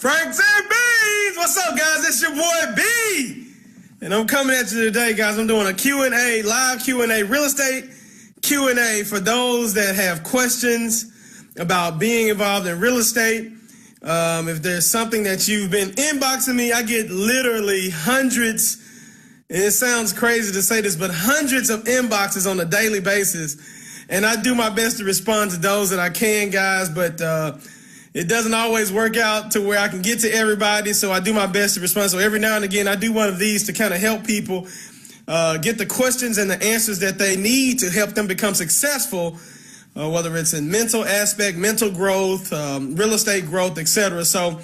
Franks and Beans! What's up, guys? It's your boy B! And I'm coming at you today, guys. I'm doing a Q&A, live Q&A, real estate Q&A for those that have questions about being involved in real estate. If there's something that you've been inboxing me, I get literally hundreds, and it sounds crazy to say this, but hundreds of inboxes on a daily basis. And I do my best to respond to those that I can, guys, but it doesn't always work out to where I can get to everybody, so I do my best to respond. So every now and again, I do one of these to kind of help people get the questions and the answers that they need to help them become successful, whether it's in mental aspect, mental growth, real estate growth, etc. So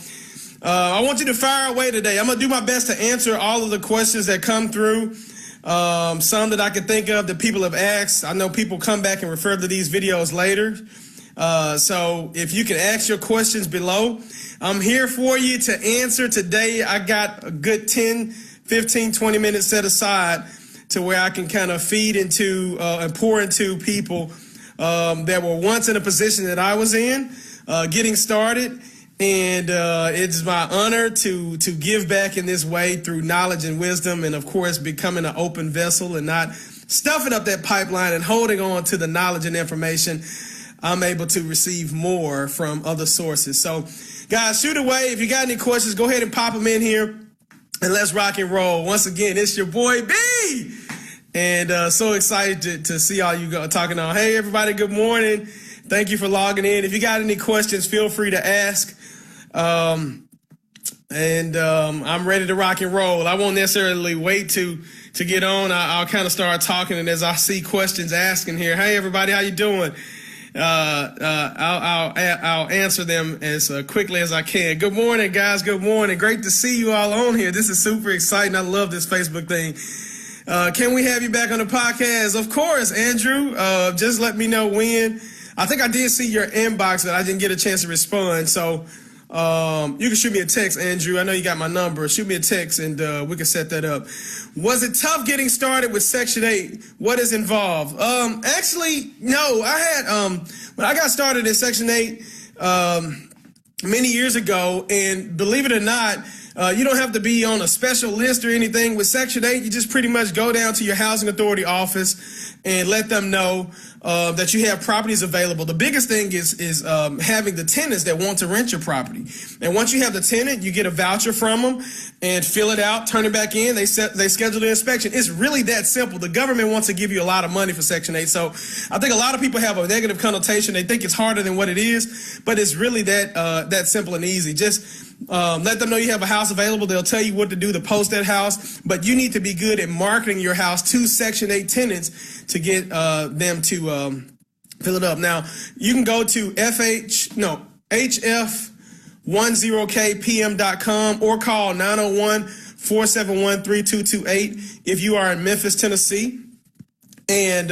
I want you to fire away today. I'm going to do my best to answer all of the questions that come through. Some that I can think of that people have asked. I know people come back and refer to these videos later. So if you can ask your questions below, I'm here for you to answer today. I got a good 10, 15, 20 minutes set aside to where I can kind of feed into and pour into people that were once in a position that I was in, getting started. And it's my honor to give back in this way through knowledge and wisdom, and of course becoming an open vessel and not stuffing up that pipeline and holding on to the knowledge and information. I'm able to receive more from other sources. So, guys, shoot away. If you got any questions, go ahead and pop them in here, and let's rock and roll. Once again, it's your boy B, and so excited to see all you talking on. Hey, everybody, good morning. Thank you for logging in. If you got any questions, feel free to ask. I'm ready to rock and roll. I won't necessarily wait to get on. I'll kind of start talking, and as I see questions asking here, hey, everybody, how you doing? I'll answer them as quickly as I can. Good morning, guys. Good morning. Great to see you all on here. This is super exciting. I love this Facebook thing. Can we have you back on the podcast? Of course, Andrew. Just let me know when. I think I did see your inbox, but I didn't get a chance to respond. So you can shoot me a text, Andrew. I know you got my number. Shoot me a text, and we can set that up. Was it tough getting started with Section 8? What is involved? Actually, no. I had when I got started in Section 8 many years ago, and believe it or not, you don't have to be on a special list or anything. With Section 8, you just pretty much go down to your housing authority office and let them know that you have properties available. The biggest thing is having the tenants that want to rent your property. And once you have the tenant, you get a voucher from them and fill it out, turn it back in. They schedule the inspection. It's really that simple. The government wants to give you a lot of money for Section 8. So I think a lot of people have a negative connotation. They think it's harder than what it is, but it's really that simple and easy. Just let them know you have a house available. They'll tell you what to do to post that house, but you need to be good at marketing your house to Section 8 tenants to get them to fill it up. Now, you can go to hf10kpm.com or call 901-471-3228 if you are in Memphis, Tennessee. And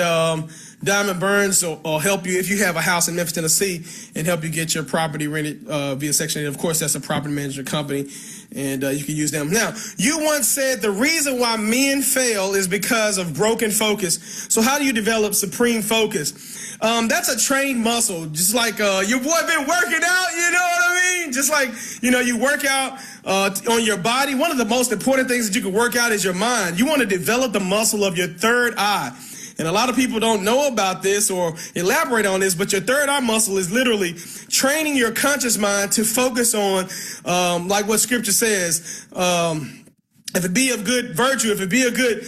Diamond Burns will help you if you have a house in Memphis, Tennessee, and help you get your property rented via Section 8. Of course, that's a property management company, and you can use them. Now, you once said the reason why men fail is because of broken focus. So how do you develop supreme focus? That's a trained muscle, just like your boy been working out, you know what I mean? Just like, you work out on your body. One of the most important things that you can work out is your mind. You want to develop the muscle of your third eye. And a lot of people don't know about this or elaborate on this, but your third eye muscle is literally training your conscious mind to focus on, like what scripture says, if it be of good virtue, if it be of good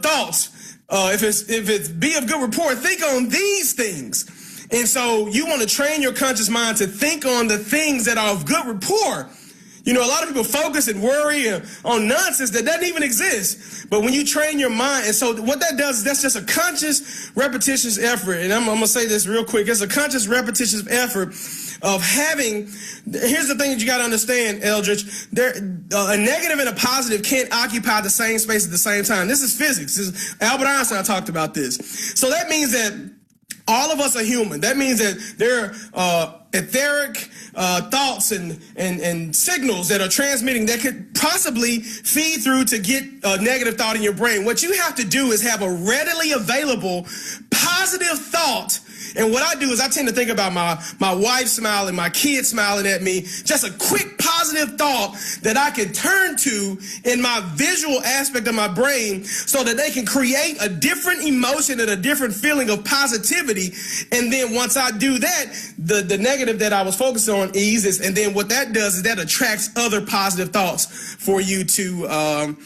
thoughts, if it be of good report, think on these things. And so you want to train your conscious mind to think on the things that are of good rapport. A lot of people focus and worry on nonsense that doesn't even exist. But when you train your mind, and so what that does is that's just a conscious, repetitious effort. And I'm going to say this real quick. It's a conscious, repetitious effort of having, here's the thing that you got to understand, Eldridge. A negative and a positive can't occupy the same space at the same time. This is physics. Albert Einstein talked about this. So that means that all of us are human. That means that there are etheric thoughts and signals that are transmitting that could possibly feed through to get a negative thought in your brain. What you have to do is have a readily available positive thought And what I do is I tend to think about my wife smiling, my kids smiling at me, just a quick positive thought that I can turn to in my visual aspect of my brain so that they can create a different emotion and a different feeling of positivity. And then once I do that, the negative that I was focused on eases. And then what that does is that attracts other positive thoughts for you to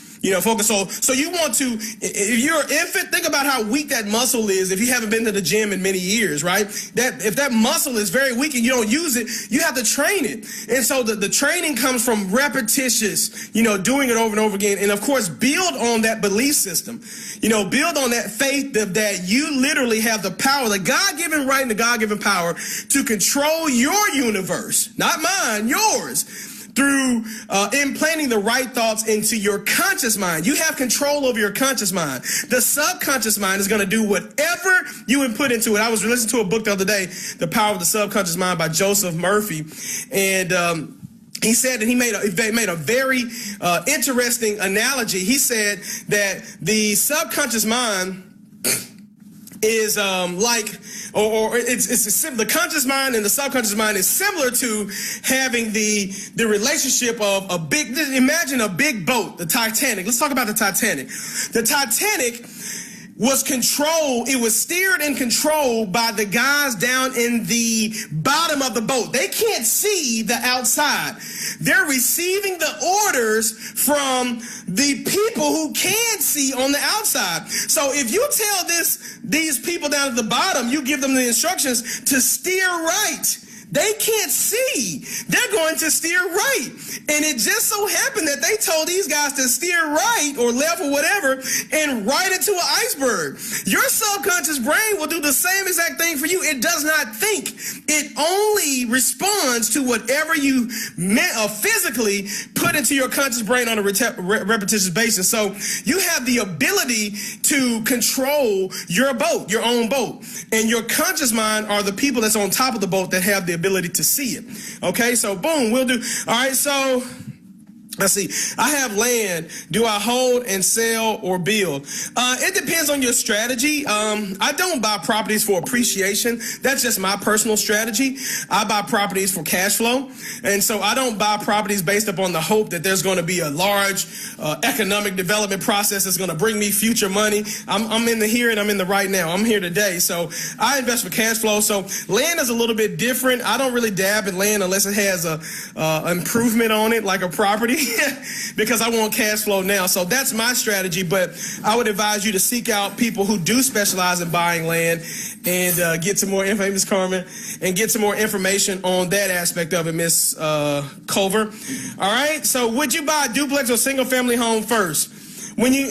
focus on. So you want to, if you're an infant, think about how weak that muscle is if you haven't been to the gym in many years, right? That if that muscle is very weak and you don't use it, you have to train it. And so the training comes from repetitious, doing it over and over again. And of course, build on that belief system. Build on that faith that you literally have the power, the God-given right and the God-given power to control your universe, not mine, yours, through implanting the right thoughts into your conscious mind. You have control over your conscious mind. The subconscious mind is going to do whatever you input into it. I was listening to a book the other day, The Power of the Subconscious Mind by Joseph Murphy, and he said that he made a very interesting analogy. He said that the subconscious mind is the conscious mind and the subconscious mind is similar to having the relationship of imagine a big boat, the Titanic. Let's talk about the Titanic. The Titanic was steered and controlled by the guys down in the bottom of the boat. They can't see the outside. They're receiving the orders from the people who can see on the outside. So if you tell these people down at the bottom, you give them the instructions to steer right, they can't see. They're going to steer right. And it just so happened that they told these guys to steer right or left or whatever and right into an iceberg. Your subconscious brain will do the same exact thing for you. It does not think. It only responds to whatever you physically put into your conscious brain on a repetitious basis. So you have the ability to control your boat, your own boat. And your conscious mind are the people that's on top of the boat that have the ability to see it. Okay, so boom, we'll do. All right, so let's see. I have land. Do I hold and sell or build? It depends on your strategy. I don't buy properties for appreciation. That's just my personal strategy. I buy properties for cash flow. And so I don't buy properties based upon the hope that there's going to be a large economic development process that's going to bring me future money. I'm in the here and I'm in the right now. I'm here today. So I invest for cash flow. So land is a little bit different. I don't really dab in land unless it has a improvement on it, like a property. Because I want cash flow now. So that's my strategy, but I would advise you to seek out people who do specialize in buying land and get some more information, Ms. Carmen, and get some more information on that aspect of it, Ms. Culver. All right, so would you buy a duplex or single family home first? When you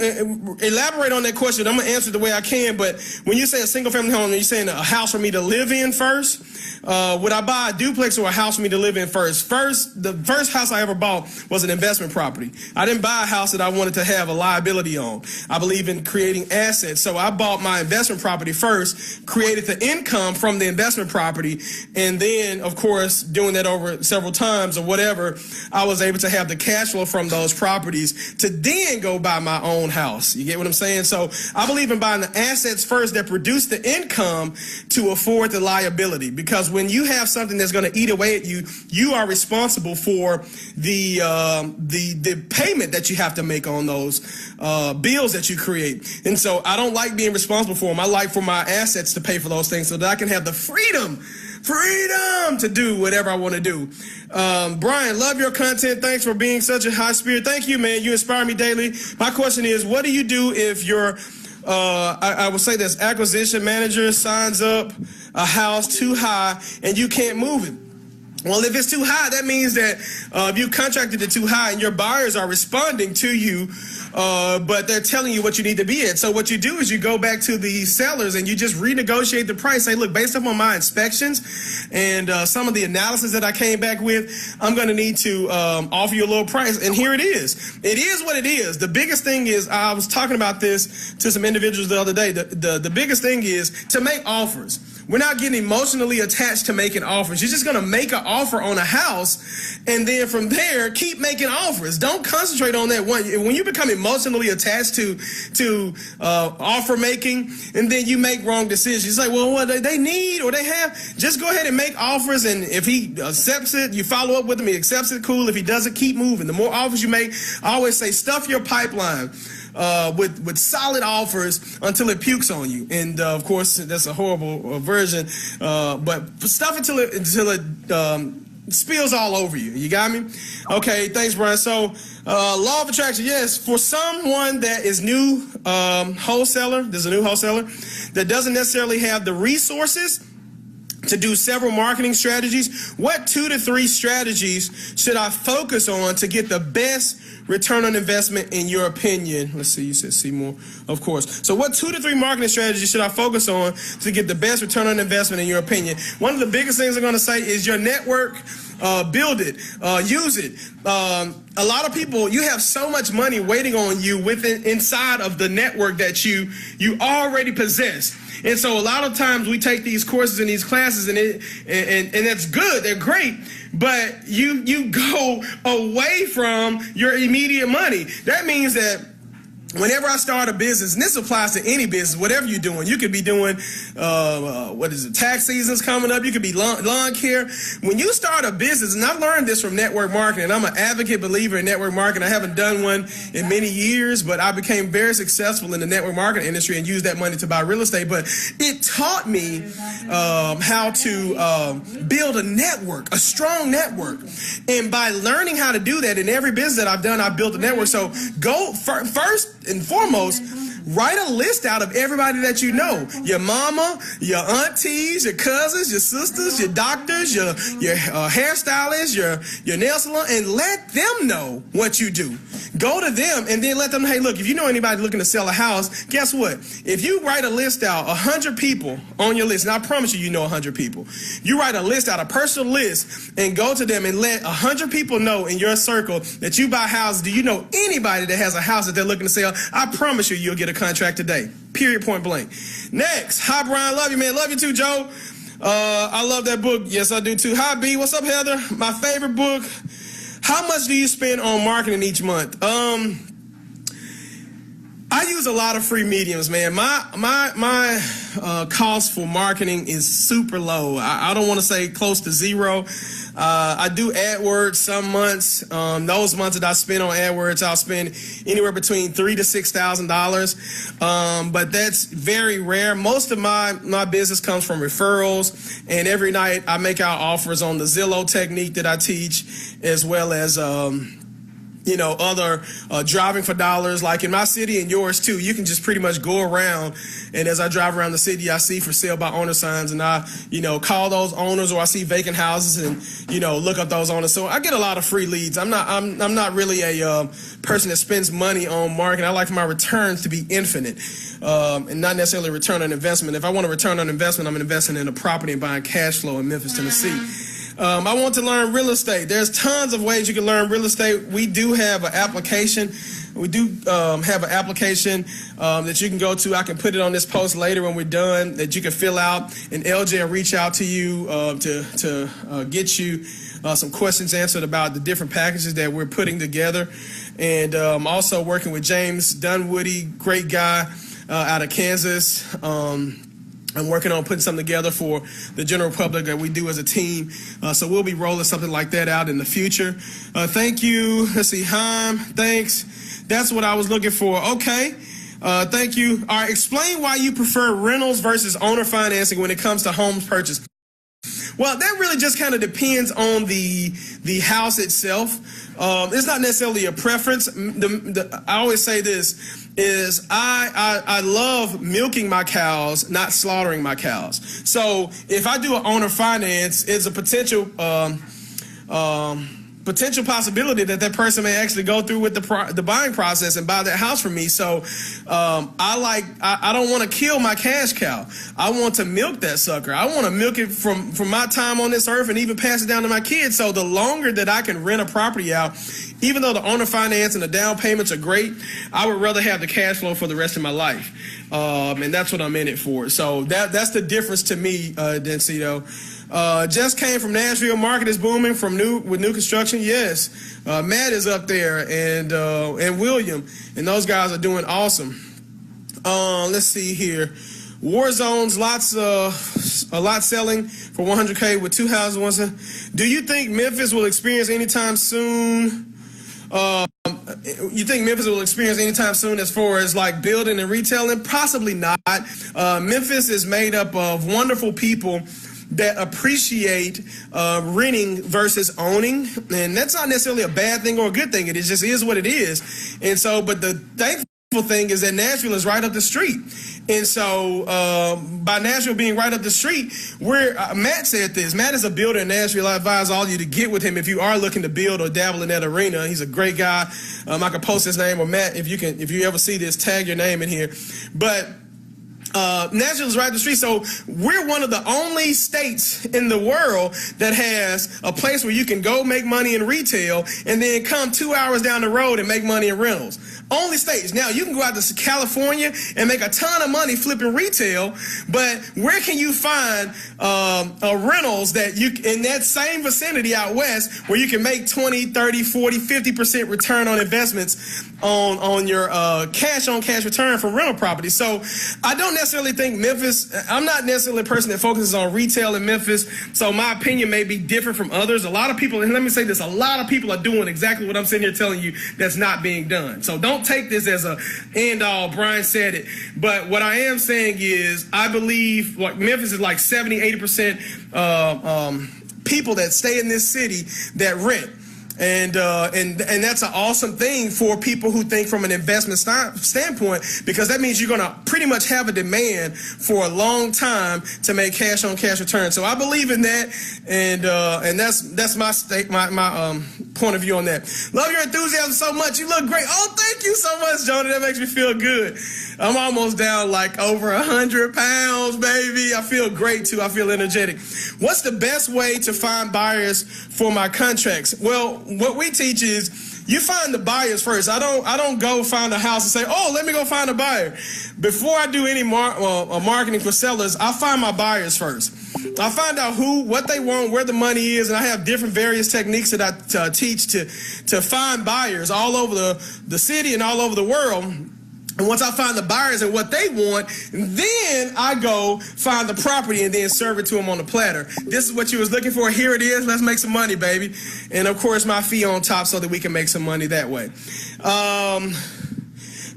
elaborate on that question, I'm going to answer the way I can, but when you say a single family home, you're saying a house for me to live in first? Would I buy a duplex or a house for me to live in first? The first house I ever bought was an investment property. I didn't buy a house that I wanted to have a liability on. I believe in creating assets. So I bought my investment property first, created the income from the investment property, and then, of course, doing that over several times or whatever, I was able to have the cash flow from those properties to then go buy my own house. You get what I'm saying? So I believe in buying the assets first that produce the income to afford the liability, because when you have something that's going to eat away at you, you are responsible for the payment that you have to make on those bills that you create. And so I don't like being responsible for them. I like for my assets to pay for those things so that I can have the freedom to do whatever I want to do. Bryan, love your content. Thanks for being such a high spirit. Thank you, man. You inspire me daily. My question is, what do you do if your I will say this, acquisition manager signs up a house too high and you can't move it? Well, if it's too high, that means that if you contracted it too high and your buyers are responding to you, but they're telling you what you need to be at. So what you do is you go back to the sellers and you just renegotiate the price. Say, look, based upon my inspections and some of the analysis that I came back with, I'm going to need to offer you a little price. And here it is. It is what it is. The biggest thing is, I was talking about this to some individuals the other day. The biggest thing is to make offers. we're not getting emotionally attached to making offers. You're just going to make an offer on a house, and then from there, keep making offers. Don't concentrate on that one. When you become emotionally attached to offer making, and then you make wrong decisions, it's like, well, what they need or they have, just go ahead and make offers, and if he accepts it, you follow up with him. He accepts it, cool. If he doesn't, keep moving. The more offers you make, I always say, stuff your pipeline with solid offers until it pukes on you. And of course, that's a horrible version, but stuff until it spills all over you. You got me? Okay, thanks, Bryan. So law of attraction, yes, for someone that is new wholesaler, there's a new wholesaler that doesn't necessarily have the resources to do several marketing strategies, what 2 to 3 strategies should I focus on to get the best return on investment in your opinion? Let's see, you said see more, of course. So what 2 to 3 marketing strategies should I focus on to get the best return on investment in your opinion? One of the biggest things I'm going to say is your network. Build it, use it. A lot of people, you have so much money waiting on you inside of the network that you already possess. And so a lot of times we take these courses and these classes, and that's good, they're great, but you go away from your immediate money. That means that whenever I start a business, and this applies to any business, whatever you're doing, you could be doing, tax season's coming up, you could be lawn care. When you start a business, and I've learned this from network marketing, I'm an advocate believer in network marketing. I haven't done one in many years, but I became very successful in the network marketing industry and used that money to buy real estate. But it taught me how to build a network, a strong network. And by learning how to do that in every business that I've done, I've built a network. So go first and foremost, write a list out of everybody that you know. Your mama, your aunties, your cousins, your sisters, your doctors, your hairstylists, your nail salon, and let them know what you do. Go to them and then let them know, hey, look, if you know anybody looking to sell a house, guess what? If you write a list out, 100 people on your list, and I promise you know 100 people. You write a list out, a personal list, and go to them and let 100 people know in your circle that you buy houses. Do you know anybody that has a house that they're looking to sell? I promise you, you'll get a contract today. Period, point blank. Next, hi, Bryan. Love you, man. Love you too, Joe. I love that book. Yes, I do too. Hi, B. What's up, Heather? My favorite book. How much do you spend on marketing each month? I use a lot of free mediums, man. My cost for marketing is super low. I don't want to say close to zero. I do AdWords some months. Those months that I spend on AdWords, I'll spend anywhere between $3,000 to $6,000. But that's very rare. Most of my business comes from referrals, and every night I make out offers on the Zillow technique that I teach, as well as other driving for dollars, like in my city and yours too. You can just pretty much go around, and as I drive around the city, I see for sale by owner signs, and I call those owners, or I see vacant houses and look up those owners. So I get a lot of free leads. I'm not really a person that spends money on marketing. I like for my returns to be infinite, and not necessarily return on investment. If I want a return on investment, I'm investing in a property and buying cash flow in Memphis, Tennessee. I want to learn real estate. There's tons of ways you can learn real estate. We do have an application. We do have an application that you can go to. I can put it on this post later when we're done, that you can fill out, and LJ will reach out to you to get you some questions answered about the different packages that we're putting together. And also working with James Dunwoody, great guy out of Kansas. I'm working on putting something together for the general public that we do as a team. So we'll be rolling something like that out in the future. Thank you. Let's see. Thanks. That's what I was looking for. Okay. Thank you. All right. Explain why you prefer rentals versus owner financing when it comes to homes purchase. Well, that really just kind of depends on the house itself. It's not necessarily a preference. I always say this is I love milking my cows, not slaughtering my cows. So if I do an owner finance, it's a potential potential possibility that that person may actually go through with the buying process and buy that house from me. So I don't want to kill my cash cow. I want to milk that sucker. I want to milk it from my time on this earth and even pass it down to my kids. So the longer that I can rent a property out, even though the owner finance and the down payments are great, I would rather have the cash flow for the rest of my life. And that's what I'm in it for. So that's the difference to me, Dencito. Just came from Nashville. Market is booming with new construction. Yes, Matt is up there, and William, and those guys are doing awesome. Let's see here. War zones, a lot selling for 100K with 2 houses. Do you think Memphis will experience anytime soon? You think Memphis will experience anytime soon as far as like building and retailing? Possibly not. Memphis is made up of wonderful people that appreciate renting versus owning, and that's not necessarily a bad thing or a good thing. It just is what it is. And so, but the thankful thing is that Nashville is right up the street. And so by Nashville being right up the street, Matt said this. Matt is a builder in Nashville. I advise all of you to get with him if you are looking to build or dabble in that arena. He's a great guy. I can post his name, or Matt, if you ever see this, tag your name in here. But Nashville is right up the street, so we're one of the only states in the world that has a place where you can go make money in retail and then come 2 hours down the road and make money in rentals. Only states. Now, you can go out to California and make a ton of money flipping retail, but where can you find rentals that you in that same vicinity out west where you can make 20, 30, 40, 50% return on investments on your cash-on-cash return from rental property? So I don't necessarily think Memphis, I'm not necessarily a person that focuses on retail in Memphis, so my opinion may be different from others. A lot of people, and let me say this, a lot of people are doing exactly what I'm sitting here telling you that's not being done. So don't take this as a end all. Bryan said it. But what I am saying is I believe like Memphis is like 70, 80% people that stay in this city that rent. And that's an awesome thing for people who think from an investment standpoint, because that means you're going to pretty much have a demand for a long time to make cash on cash returns. So I believe in that, and that's my point of view on that. Love your enthusiasm so much. You look great. Oh, thank you so much, Jonah. That makes me feel good. I'm almost down like over 100 pounds, baby. I feel great too. I feel energetic. What's the best way to find buyers for my contracts? Well, what we teach is you find the buyers first. I don't go find a house and say, oh, let me go find a buyer. Before I do any marketing for sellers, I find my buyers first. I find out what they want, where the money is, and I have different various techniques that I teach to find buyers all over the city and all over the world. And once I find the buyers and what they want, then I go find the property and then serve it to them on the platter. This is what you was looking for. Here it is. Let's make some money, baby. And, of course, my fee on top so that we can make some money that way.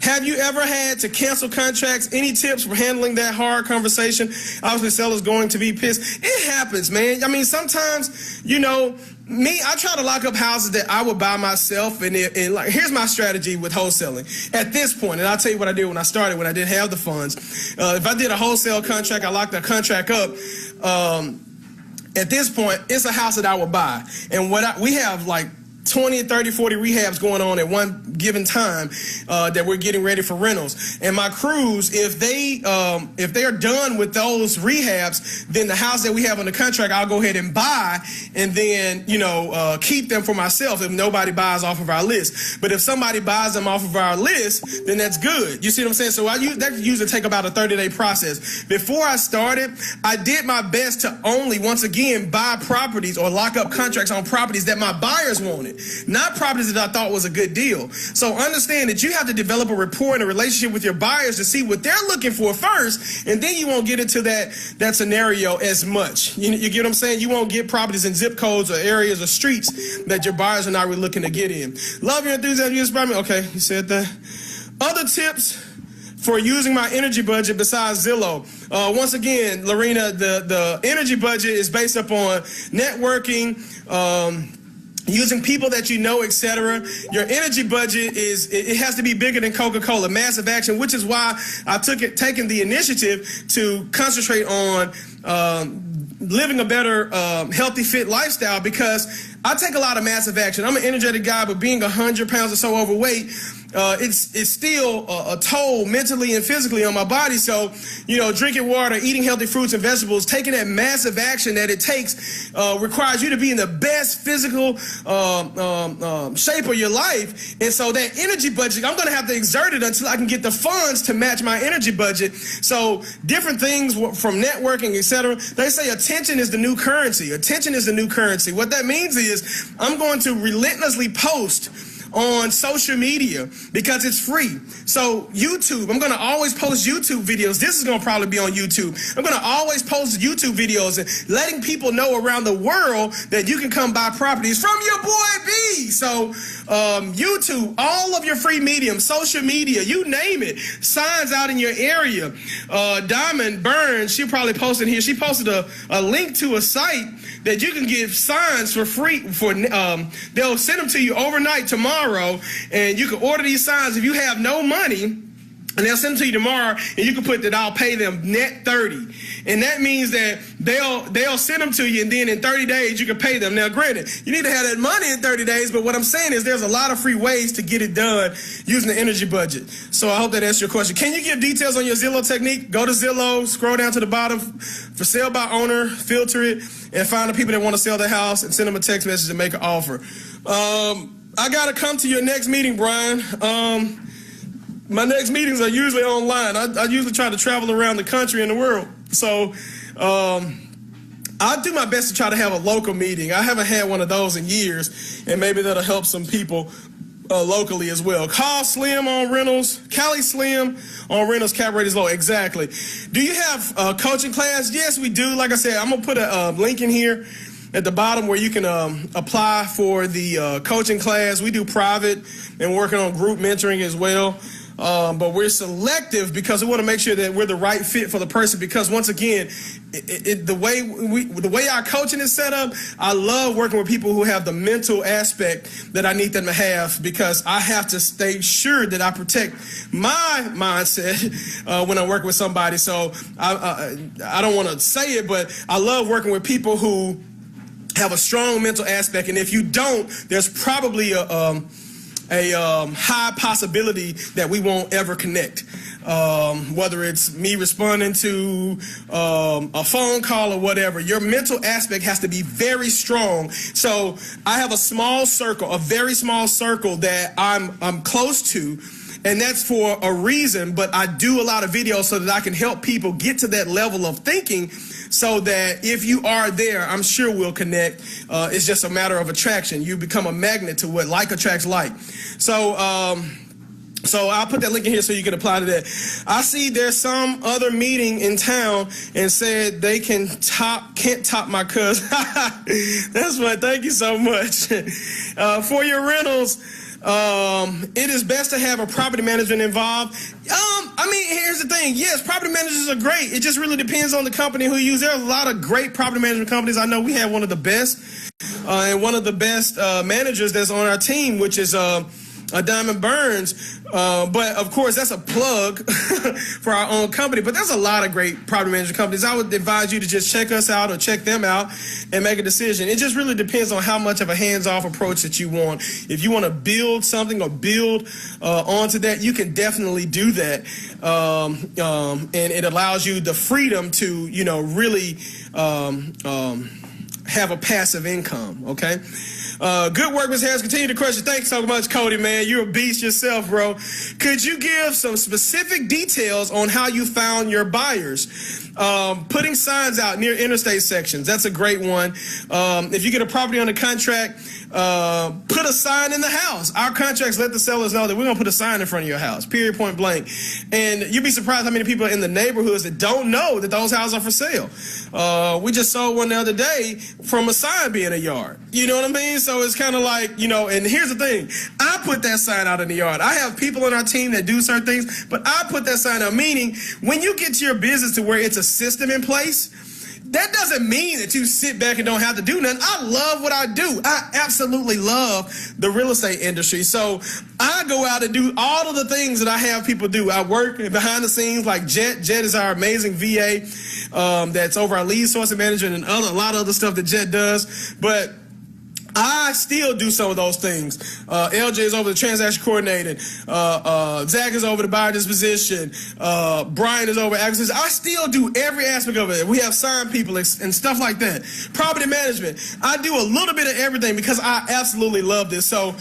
Have you ever had to cancel contracts? Any tips for handling that hard conversation? Obviously, sellers going to be pissed. It happens, man. I mean, sometimes, I try to lock up houses that I would buy myself, and like, here's my strategy with wholesaling. At this point, and I'll tell you what I did when I started, when I didn't have the funds. If I did a wholesale contract, I locked that contract up. At this point, it's a house that I would buy. And we have like 20, 30, 40 rehabs going on at one given time that we're getting ready for rentals. And my crews, if they are done with those rehabs, then the house that we have on the contract, I'll go ahead and buy and then, keep them for myself if nobody buys off of our list. But if somebody buys them off of our list, then that's good. You see what I'm saying? So that usually take about a 30-day process. Before I started, I did my best to only, once again, buy properties or lock up contracts on properties that my buyers wanted, not properties that I thought was a good deal. So understand that you have to develop a rapport and a relationship with your buyers to see what they're looking for first, and then you won't get into that scenario as much. You get what I'm saying? You won't get properties in zip codes or areas or streets that your buyers are not really looking to get in. Love your enthusiasm. You inspire me. Okay, you said that. Other tips for using my energy budget besides Zillow. Once again, Lorena, the energy budget is based upon networking, using people that you know, etc. Your energy budget it has to be bigger than Coca-Cola, massive action, which is why I taken the initiative to concentrate on living a better, healthy, fit lifestyle, because I take a lot of massive action. I'm an energetic guy, but being 100 pounds or so overweight, it's still a toll mentally and physically on my body. So, drinking water, eating healthy fruits and vegetables, taking that massive action that it takes requires you to be in the best physical shape of your life. And so that energy budget, I'm going to have to exert it until I can get the funds to match my energy budget. So different things from networking, etc. They say attention is the new currency. Attention is the new currency. What that means is I'm going to relentlessly post on social media because it's free. So YouTube, I'm going to always post YouTube videos. This is going to probably be on YouTube. I'm going to always post YouTube videos and letting people know around the world that you can come buy properties from your boy B. So YouTube, all of your free mediums, social media, you name it, signs out in your area. Diamond Burns, she probably posted here. She posted a link to a site that you can give signs for free. They'll send them to you overnight tomorrow, and you can order these signs if you have no money. And they'll send them to you tomorrow, and you can put that I'll pay them net 30. And that means that they'll send them to you, and then in 30 days you can pay them. Now, granted, you need to have that money in 30 days, but what I'm saying is there's a lot of free ways to get it done using the energy budget. So I hope that answers your question. Can you give details on your Zillow technique? Go to Zillow, scroll down to the bottom, for sale by owner, filter it, and find the people that want to sell their house and send them a text message and make an offer. I got to come to your next meeting, Bryan. My next meetings are usually online. I usually try to travel around the country and the world. So I do my best to try to have a local meeting. I haven't had one of those in years, and maybe that'll help some people locally as well. Call Slim on rentals. Cali Slim on rentals. Cap rate is low. Exactly. Do you have a coaching class? Yes, we do. Like I said, I'm going to put a link in here at the bottom where you can apply for the coaching class. We do private and working on group mentoring as well. But we're selective because we want to make sure that we're the right fit for the person. Because once again, the way our coaching is set up, I love working with people who have the mental aspect that I need them to have, because I have to stay sure that I protect my mindset when I work with somebody. So I don't want to say it, but I love working with people who have a strong mental aspect. And if you don't, there's probably a high possibility that we won't ever connect. Whether it's me responding to a phone call or whatever, your mental aspect has to be very strong. So I have a small circle, a very small circle that I'm close to, and that's for a reason. But I do a lot of videos so that I can help people get to that level of thinking, so that if you are there, I'm sure we'll connect. It's just a matter of attraction. You become a magnet to what like attracts like. So I'll put that link in here so you can apply to that. I see there's some other meeting in town and said they can't top my cousin. That's right. Thank you so much. For your rentals, it is best to have a property management involved. I mean, here's the thing. Yes, property managers are great. It just really depends on the company who you use. There are a lot of great property management companies. I know we have one of the best and one of the best managers that's on our team, which is Diamond Burns. But of course, that's a plug for our own company. But there's a lot of great property management companies. I would advise you to just check us out or check them out and make a decision. It just really depends on how much of a hands-off approach that you want. If you want to build something or build onto that, you can definitely do that. And it allows you the freedom to, really have a passive income. Okay. Good work, Ms. Harris. Continue to crush it. Thanks so much, Cody, man. You're a beast yourself, bro. Could you give some specific details on how you found your buyers? Putting signs out near interstate sections. That's a great one. If you get a property under contract, put a sign in the house. Our contracts let the sellers know that we're going to put a sign in front of your house, period, point blank. And you'd be surprised how many people in the neighborhoods that don't know that those houses are for sale. We just sold one the other day from a sign being a yard. You know what I mean? So it's kind of like, and here's the thing. I put that sign out in the yard. I have people on our team that do certain things, but I put that sign out, meaning when you get your business to where it's a system in place, that doesn't mean that you sit back and don't have to do nothing. I love what I do. I absolutely love the real estate industry. So I go out and do all of the things that I have people do. I work behind the scenes like Jet. Jet is our amazing VA that's over our lead sourcing management and a lot of other stuff that Jet does. But I still do some of those things. LJ is over the transaction coordinating. Zach is over the buyer disposition. Bryan is over acquisition. I still do every aspect of it. We have signed people and stuff like that. Property management. I do a little bit of everything because I absolutely love this. So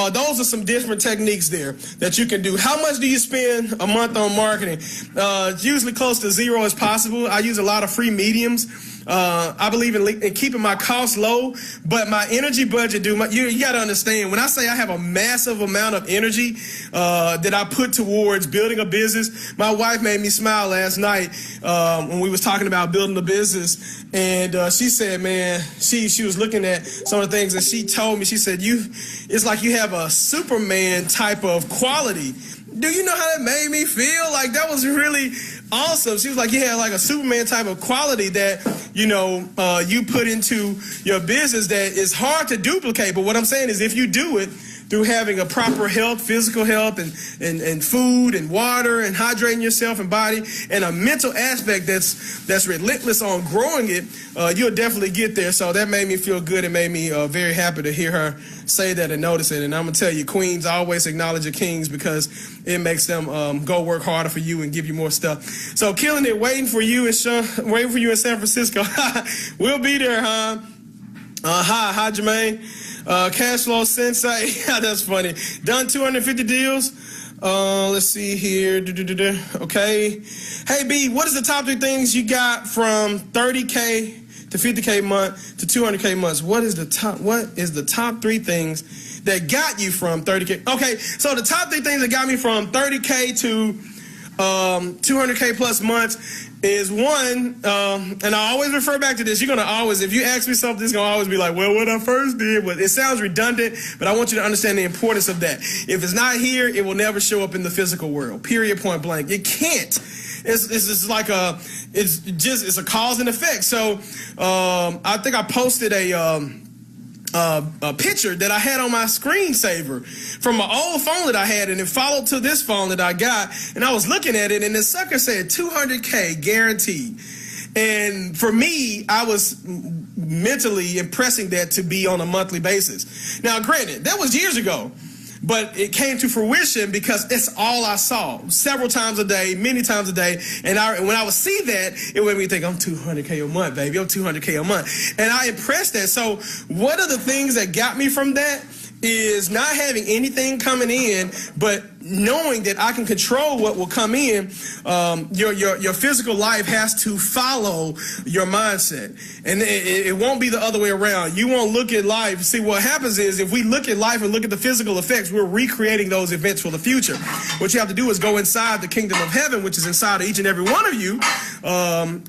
those are some different techniques there that you can do. How much do you spend a month on marketing? It's usually close to zero as possible. I use a lot of free mediums. I believe in keeping my costs low, but my energy budget, you got to understand, when I say I have a massive amount of energy that I put towards building a business, my wife made me smile last night when we was talking about building a business, and she said, man, she was looking at some of the things, and she told me, she said, it's like you have a Superman type of quality. Do you know how that made me feel? Like, that was really awesome. She was like, you had like a Superman type of quality that, you put into your business that is hard to duplicate. But what I'm saying is, if you do it through having a proper health, physical health, and food and water and hydrating yourself and body, and a mental aspect that's relentless on growing it, you'll definitely get there. So that made me feel good. It made me very happy to hear her say that and notice it. And I'm gonna tell you, queens always acknowledge your kings because it makes them go work harder for you and give you more stuff. So killing it, waiting for you in San Francisco. We'll be there, huh? Hi, Jermaine. Cash flow sensei. That's funny. Done 250 deals. Let's see here. Okay. Hey, B, what is the top 3 things you got from 30K to 50K month to 200K months? What is the top 3 things that got you from 30K? Okay, so the top 3 things that got me from 30K to 200K plus months is one, and I always refer back to this. You're going to always, if you ask me something, it's going to always be like, well, what I first did. But it sounds redundant, but I want you to understand the importance of that. If it's not here, it will never show up in the physical world, period, point blank. It can't. It's just like it's a cause and effect. So I think I posted a picture that I had on my screensaver from my old phone that I had, and it followed to this phone that I got, and I was looking at it, and the sucker said 200K guaranteed. And for me, I was mentally impressing that to be on a monthly basis. Now, granted, that was years ago, but it came to fruition because it's all I saw several times a day, many times a day. And when I would see that, it made me think, I'm 200K a month, baby. I'm 200K a month. And I impressed that. So one of the things that got me from that is not having anything coming in, but knowing that I can control what will come in. Your physical life has to follow your mindset, and it won't be the other way around. You won't look at life. See, what happens is, if we look at life and look at the physical effects, we're recreating those events for the future. What you have to do is go inside the kingdom of heaven, which is inside of each and every one of you, and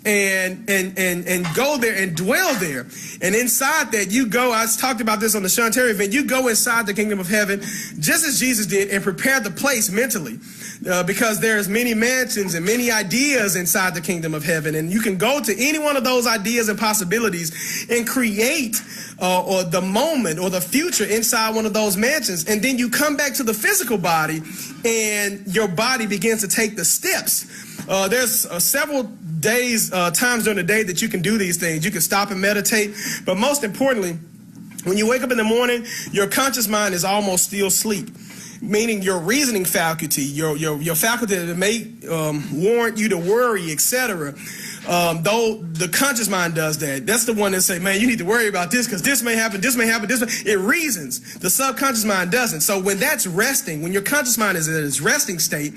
go there and dwell there. And inside that, you go. I talked about this on the Sean Terry event. You go inside the kingdom of heaven, just as Jesus did, and prepare the place mentally, because there's many mansions and many ideas inside the kingdom of heaven, and you can go to any one of those ideas and possibilities and create or the moment or the future inside one of those mansions. And then you come back to the physical body, and your body begins to take the steps. There's several times during the day that you can do these things. You can stop and meditate, but most importantly, when you wake up in the morning, your conscious mind is almost still asleep, meaning your reasoning faculty, your faculty that may warrant you to worry, etc. Though the conscious mind does that. That's the one that say, man, you need to worry about this because this may happen, this may happen, this may. It reasons. The subconscious mind doesn't. So when that's resting, when your conscious mind is in its resting state,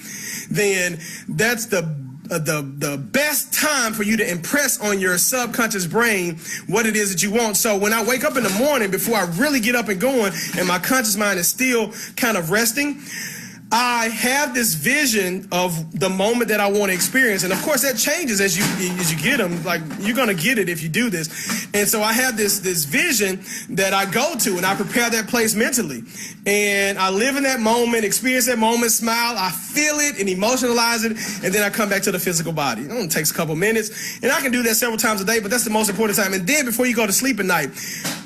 then that's the best time for you to impress on your subconscious brain what it is that you want. So when I wake up in the morning, before I really get up and going, and my conscious mind is still kind of resting, I have this vision of the moment that I want to experience. And of course that changes as you get them. Like, you're going to get it if you do this. And so I have this vision that I go to, and I prepare that place mentally. And I live in that moment, experience that moment, smile, I feel it and emotionalize it, and then I come back to the physical body. It only takes a couple minutes. And I can do that several times a day, but that's the most important time. And then before you go to sleep at night,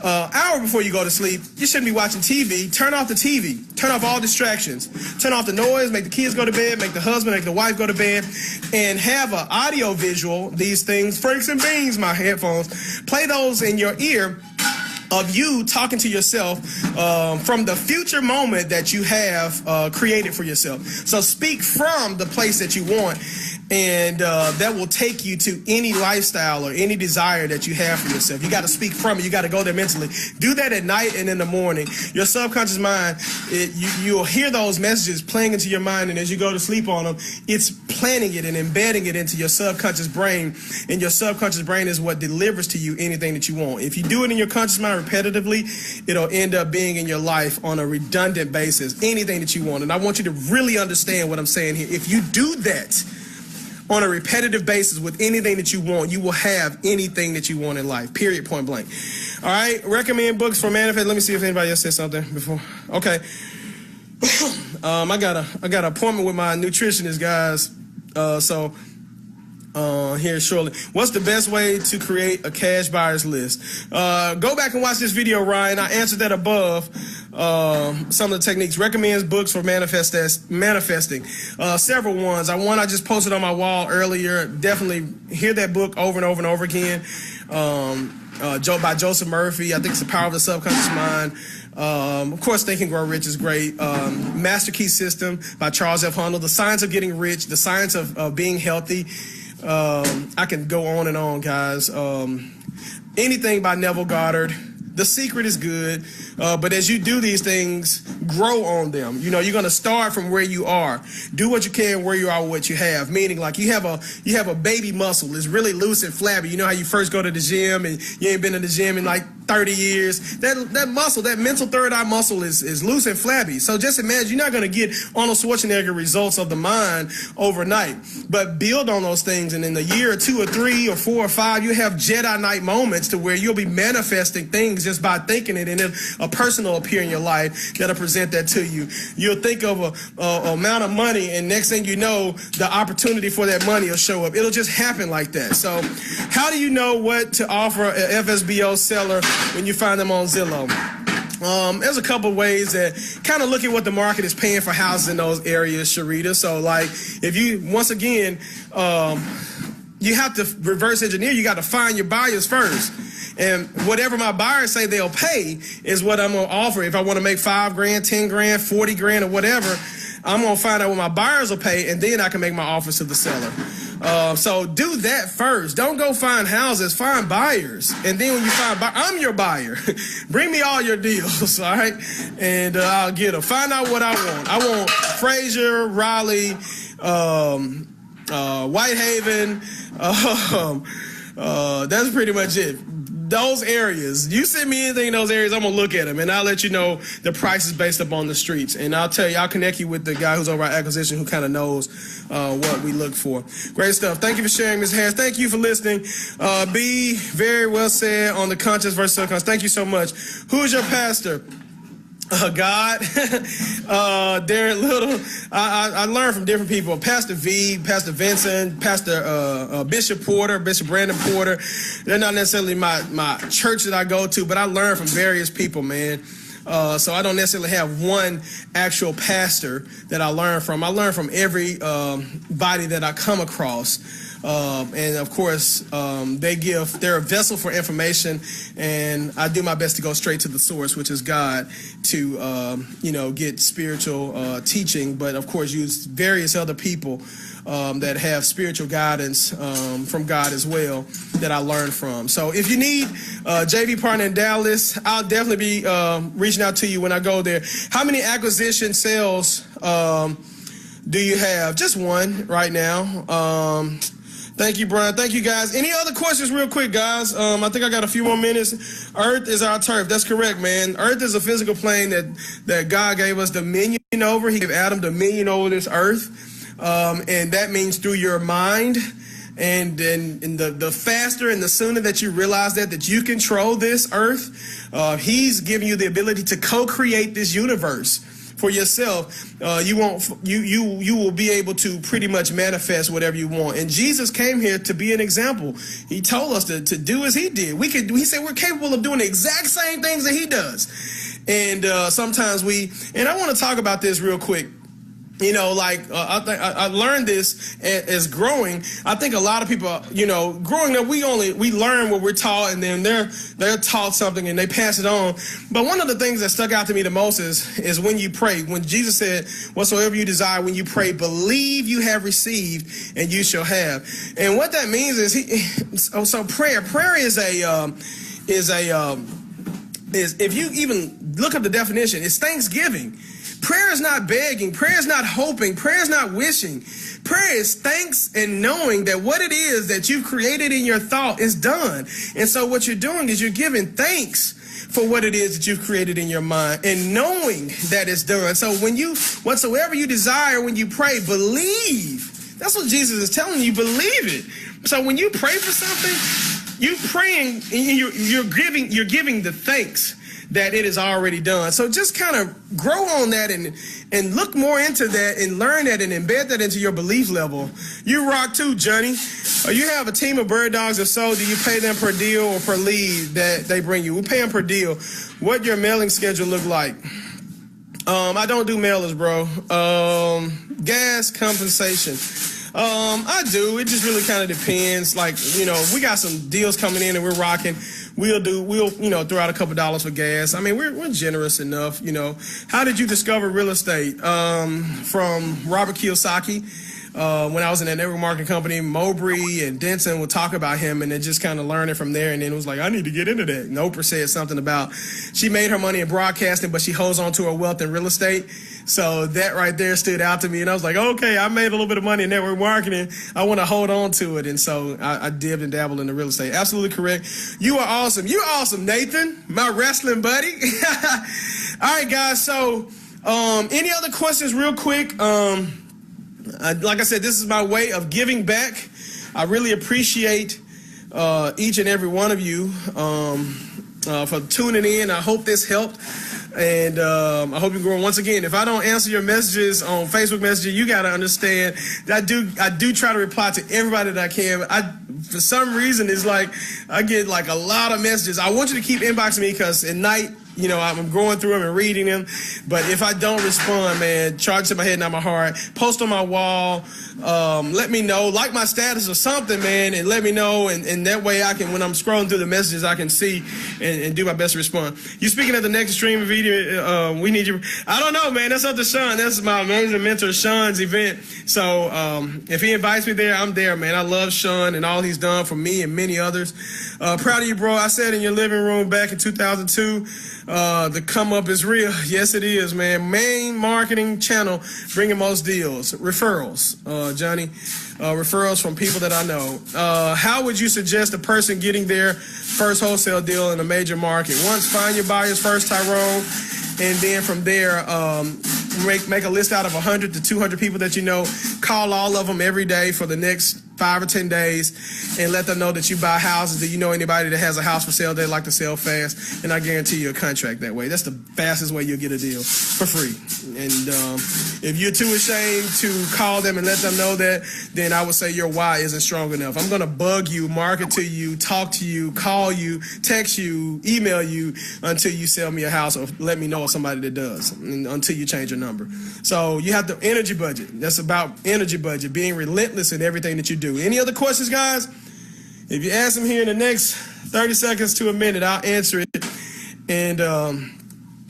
hour before you go to sleep, you shouldn't be watching TV. Turn off the TV. Turn off all distractions. Turn off the noise, make the kids go to bed, make the husband, make the wife go to bed, and have an audio visual, these things, Franks and Beans, my headphones, play those in your ear of you talking to yourself from the future moment that you have created for yourself. So speak from the place that you want, and that will take you to any lifestyle or any desire that you have for yourself. You got to speak from it. You got to go there mentally. Do that at night and in the morning. Your subconscious mind, you'll hear those messages playing into your mind, and as you go to sleep on them, it's planting it and embedding it into your subconscious brain, and your subconscious brain is what delivers to you anything that you want. If you do it in your conscious mind repetitively, it'll end up being in your life on a redundant basis, anything that you want. And I want you to really understand what I'm saying here. If you do that on a repetitive basis with anything that you want, you will have anything that you want in life, period, point blank. All right, recommend books for manifest. Let me see if anybody else said something before. Okay. I got an appointment with my nutritionist, guys. Here shortly. What's the best way to create a cash buyers list? Go back and watch this video, Ryan. I answered that above. Some of the techniques. Recommends books for manifesting. Several ones. I just posted on my wall earlier. Definitely hear that book over and over and over again. By Joseph Murphy. I think it's The Power of the Subconscious Mind. Of course, Think and Grow Rich is great. Master Key System by Charles F. Hundle. The Science of Getting Rich. The Science of Being Healthy. I can go on and on, guys. Anything by Neville Goddard. The Secret is good, but as you do these things, grow on them. You know, you're going to start from where you are. Do what you can where you are with what you have. Meaning, like you have a baby muscle. It's really loose and flabby. You know how you first go to the gym and you ain't been in the gym in like 30 years. That muscle, that mental third eye muscle is loose and flabby. So just imagine you're not going to get Arnold Schwarzenegger results of the mind overnight, but build on those things. And in a year or 2 or 3 or 4 or 5, you have Jedi Knight moments to where you'll be manifesting things just by thinking it, and then a person will appear in your life that'll present that to you. You'll think of a amount of money, and next thing you know, the opportunity for that money will show up. It'll just happen like that. So how do you know what to offer an FSBO seller when you find them on Zillow? There's a couple of ways that kind of look at what the market is paying for houses in those areas, Sharita. So like if you, once again, you have to reverse engineer. You got to find your buyers first. And whatever my buyers say they'll pay is what I'm going to offer. If I want to make $5 grand, 10 grand, 40 grand or whatever, I'm going to find out what my buyers will pay, and then I can make my offers to the seller. So do that first. Don't go find houses, find buyers. And then when you find buyers, I'm your buyer. Bring me all your deals, all right? And I'll get them. Find out what I want. I want Fraser, Raleigh, Whitehaven. That's pretty much it. Those areas, you send me anything in those areas, I'm going to look at them, and I'll let you know the prices based upon the streets. And I'll tell you, I'll connect you with the guy who's over our acquisition who kind of knows what we look for. Great stuff. Thank you for sharing, Ms. Harris. Thank you for listening. B, very well said on the conscious versus subconscious. Thank you so much. Who is your pastor? God, Darren Little. I learned from different people. Pastor V, Pastor Vincent, Pastor Bishop Porter, Bishop Brandon Porter. They're not necessarily my church that I go to, but I learn from various people, man. So I don't necessarily have one actual pastor that I learn from. I learn from every body that I come across. And of course, they're a vessel for information, and I do my best to go straight to the source, which is God, to, get spiritual teaching, but of course use various other people that have spiritual guidance from God as well that I learned from. So if you need JV partner in Dallas, I'll definitely be reaching out to you when I go there. How many acquisition sales do you have? Just one right now. Thank you, Bryan. Thank you, guys. Any other questions real quick, guys? I think I got a few more minutes. Earth is our turf. That's correct, man. Earth is a physical plane that God gave us dominion over. He gave Adam dominion over this earth. And that means through your mind. And then the faster and the sooner that you realize that you control this earth, he's giving you the ability to co-create this universe for yourself. You will be able to pretty much manifest whatever you want. And Jesus came here to be an example. He told us to do as he did. He said we're capable of doing the exact same things that he does. And sometimes and I want to talk about this real quick. I think I learned this as growing. I think a lot of people, growing up, we learn what we're taught, and then they're taught something and they pass it on. But one of the things that stuck out to me the most is when you pray. When Jesus said, "Whatsoever you desire, when you pray, believe you have received, and you shall have." And what that means is prayer is if you even look up the definition, it's thanksgiving. Prayer is not begging. Prayer is not hoping. Prayer is not wishing. Prayer is thanks and knowing that what it is that you've created in your thought is done. And so what you're doing is you're giving thanks for what it is that you've created in your mind and knowing that it's done. So whatsoever you desire, when you pray, believe. That's what Jesus is telling you. Believe it. So when you pray for something, you're praying and you're giving the thanks that it is already done. So just kind of grow on that and look more into that and learn that and embed that into your belief level. You rock too, Johnny. You have a team of bird dogs. If so, do you pay them per deal or per lead that they bring you? We pay them per deal. What your mailing schedule look like? I don't do mailers, bro. Gas compensation. I do. It just really kind of depends. Like, we got some deals coming in and we're rocking. We'll throw out a couple dollars for gas. I mean, we're generous enough, How did you discover real estate? From Robert Kiyosaki. When I was in that network marketing company, Mowbray and Denson would talk about him, and then just kind of learn it from there. And then it was like, I need to get into that. And Oprah said something about she made her money in broadcasting, but she holds on to her wealth in real estate. So that right there stood out to me. And I was like, okay, I made a little bit of money in network marketing. I want to hold on to it. And so I dipped and dabbled in the real estate. Absolutely correct. You are awesome. You're awesome, Nathan, my wrestling buddy. All right, guys. So any other questions real quick? Like I said, this is my way of giving back. I really appreciate each and every one of you for tuning in. I hope this helped. And I hope you're growing. Once again, if I don't answer your messages on Facebook Messenger, you got to understand that I do try to reply to everybody that I can. For some reason, it's like I get like a lot of messages. I want you to keep inboxing me because at night, I'm going through them and reading them. But if I don't respond, man, charge to my head, not my heart. Post on my wall. Let me know. Like my status or something, man, and let me know. And that way I can, when I'm scrolling through the messages, I can see and do my best to respond. You speaking at the next stream video, we need you. I don't know, man. That's up to Sean. That's my amazing mentor, Sean's event. So if he invites me there, I'm there, man. I love Sean and all he's done for me and many others. Proud of you, bro. I said in your living room back in 2002, the come up is real. Yes, it is, man. Main marketing channel, bringing most deals. Referrals, Johnny. Referrals from people that I know. How would you suggest a person getting their first wholesale deal in a major market? Once, find your buyers first, Tyrone. And then from there, make a list out of 100 to 200 people that you know. Call all of them every day for the next 5 or 10 days and let them know that you buy houses, that you know anybody that has a house for sale they'd like to sell fast, and I guarantee you a contract that way. That's the fastest way you'll get a deal for free. And if you're too ashamed to call them and let them know that, then I would say your why isn't strong enough. I'm going to bug you, market to you, talk to you, call you, text you, email you until you sell me a house or let me know somebody that does, and until you change your number. So you have the energy budget. That's about energy budget, being relentless in everything that you do. Any other questions, guys? If you ask them here in the next 30 seconds to a minute, I'll answer it. And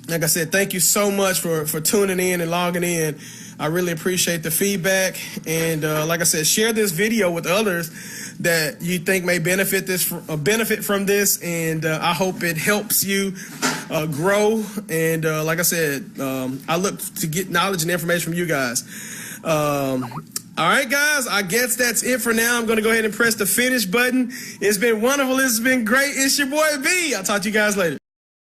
like I said, thank you so much for tuning in and logging in. I really appreciate the feedback. And like I said, share this video with others that you think may benefit from this. And I hope it helps you grow. And like I said, I look to get knowledge and information from you guys. All right, guys, I guess that's it for now. I'm going to go ahead and press the finish button. It's been wonderful. It's been great. It's your boy B. I'll talk to you guys later.